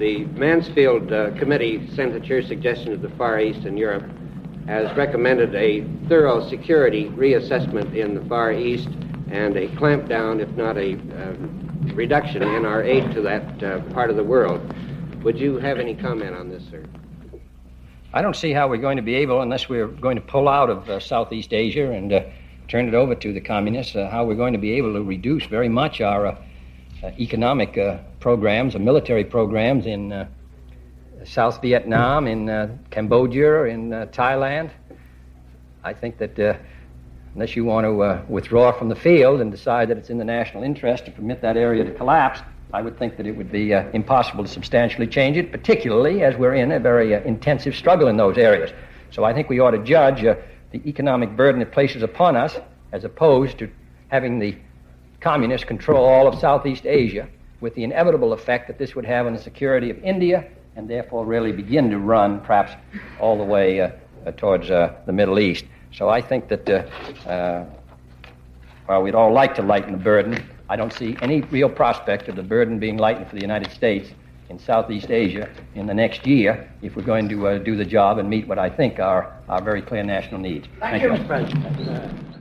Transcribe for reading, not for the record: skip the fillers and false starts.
The Mansfield Committee sent at your suggestion to the Far East and Europe has recommended a thorough security reassessment in the Far East and a clampdown, if not a reduction in our aid to that part of the world. Would you have any comment on this, sir? I don't see how we're going to be able, unless we're going to pull out of Southeast Asia and turn it over to the communists, how we're going to be able to reduce very much our economic programs, military programs in South Vietnam, in Cambodia, in Thailand. I think that unless you want to withdraw from the field and decide that it's in the national interest to permit that area to collapse, I would think that it would be impossible to substantially change it, particularly as we're in a very intensive struggle in those areas. So I think we ought to judge the economic burden it places upon us as opposed to having the communists control all of Southeast Asia, with the inevitable effect that this would have on the security of India and therefore really begin to run perhaps all the way towards the Middle East. So I think that while we'd all like to lighten the burden, I don't see any real prospect of the burden being lightened for the United States in Southeast Asia in the next year if we're going to do the job and meet what I think are our very clear national needs. Thank you, Mr. President.